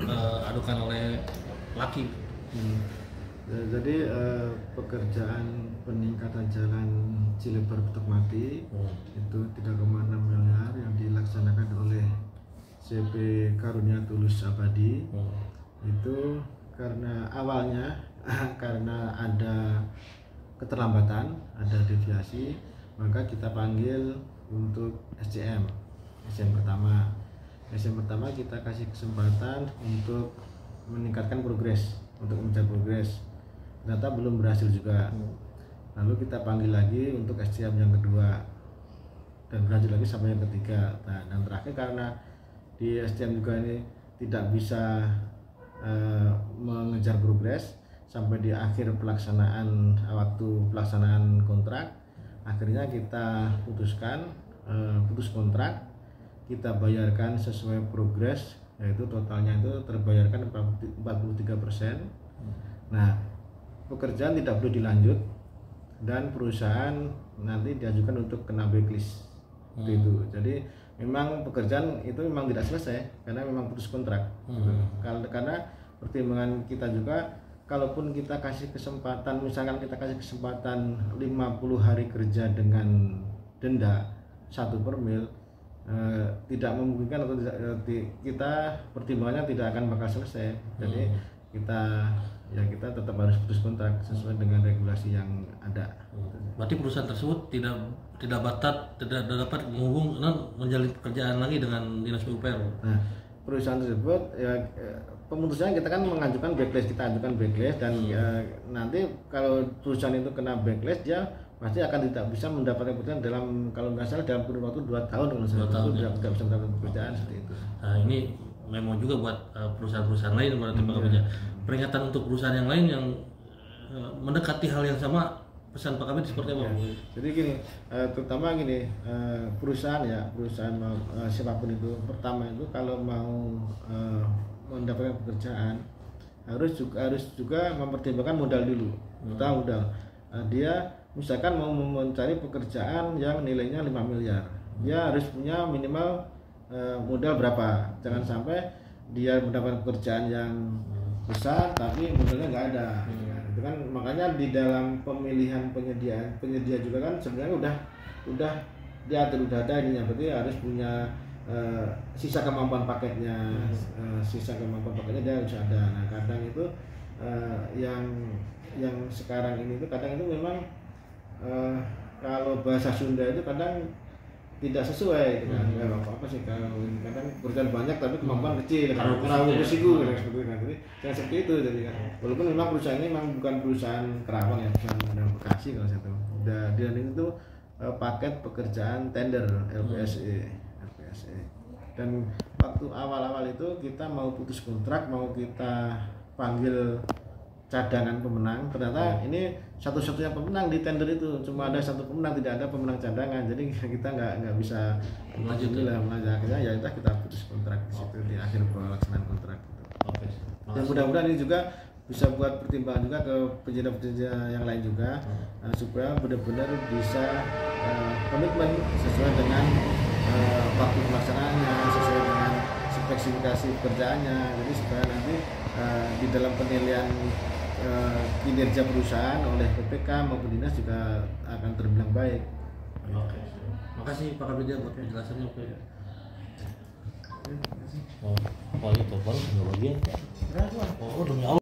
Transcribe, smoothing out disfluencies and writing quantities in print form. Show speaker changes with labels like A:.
A: diadukan oleh laki.
B: Jadi pekerjaan peningkatan jalan Cilebar Petuk Mati itu 3,6 miliar yang dilaksanakan oleh CP Karunia Tulus Abadi. Itu karena awalnya karena ada keterlambatan, ada deviasi, maka kita panggil untuk SCM pertama. SCM pertama kita kasih kesempatan untuk meningkatkan progres, untuk mengejar progres. Ternyata belum berhasil juga. Lalu kita panggil lagi untuk SCM yang kedua dan berlanjut lagi sampai yang ketiga. Nah, dan terakhir karena di SCM juga ini tidak bisa mengejar progres sampai di akhir pelaksanaan waktu pelaksanaan kontrak, akhirnya kita putuskan putus kontrak, kita bayarkan sesuai progres, yaitu totalnya itu terbayarkan 43%. Nah, pekerjaan tidak perlu dilanjut dan perusahaan nanti diajukan untuk kena blacklist. Itu. Jadi memang pekerjaan itu memang tidak selesai karena memang putus kontrak. Karena pertimbangan kita juga, kalaupun kita kasih kesempatan, misalkan kita kasih kesempatan 50 hari kerja dengan denda 1 per mil, tidak memungkinkan atau tidak, kita pertimbangannya tidak akan bakal selesai. Jadi kita tetap harus putus kontrak sesuai dengan regulasi yang ada.
A: Berarti perusahaan tersebut tidak dapat menjalin pekerjaan lagi dengan Dinas PUPR.
B: Nah, perusahaan tersebut ya, pemutusannya kita kan mengajukan blacklist, dan nanti kalau perusahaan itu kena blacklist, dia pasti akan tidak bisa mendapatkan pekerjaan dalam, kalau nggak salah dalam kurun waktu 2 tahun kalau tidak bisa mendapatkan pekerjaan seperti itu.
A: Nah, ini memang juga buat perusahaan-perusahaan lain berarti Pak Kabit. Peringatan untuk perusahaan yang lain yang mendekati hal yang sama, pesan Pak Kabit seperti apa?
B: Jadi gini, terutama gini, perusahaan siapapun itu, pertama itu kalau mau mendapatkan pekerjaan harus juga mempertimbangkan modal dulu. Pertama modal, dia misalkan mau mencari pekerjaan yang nilainya 5 miliar, dia harus punya minimal modal berapa. Jangan sampai dia mendapatkan pekerjaan yang besar tapi modalnya nggak ada. Itu kan makanya di dalam pemilihan penyedia juga kan sebenarnya udah diatur, udah ada ininya, berarti harus punya sisa kemampuan paketnya, dia harus ada. Nah, kadang itu yang sekarang ini tuh kadang itu memang kalau bahasa Sunda itu kadang tidak sesuai dengan apa sih, kalau kadang perusahaan banyak tapi kemampuan kecil, karena risiko seperti itu. Jadi jangan seperti itu. Jadi kan walaupun memang perusahaan ini memang bukan perusahaan Kerawang ya, perusahaan Bekasi kalau saya tahu. Dan itu paket pekerjaan tender LPSE. Dan waktu awal-awal itu kita mau putus kontrak, mau kita panggil cadangan pemenang, ternyata ini satu-satunya pemenang di tender itu, cuma ada satu pemenang, tidak ada pemenang cadangan. Jadi kita nggak bisa lanjut. Akhirnya ya kita putus kontrak di situ di akhir pelaksanaan kontrak gitu. Dan mudah-mudahan ini juga bisa buat pertimbangan juga ke penyedia yang lain juga, supaya benar-benar bisa komitmen sesuai dengan waktu pelaksanaannya, sesuai dengan spesifikasi pekerjaannya. Jadi supaya nanti di dalam penilaian kinerja perusahaan oleh PPK maupun dinas juga akan terbilang baik.
A: Oke. Makasih Pak Kabit buat penjelasannya. Oh, itu baru teknologi. Oh, demi Allah.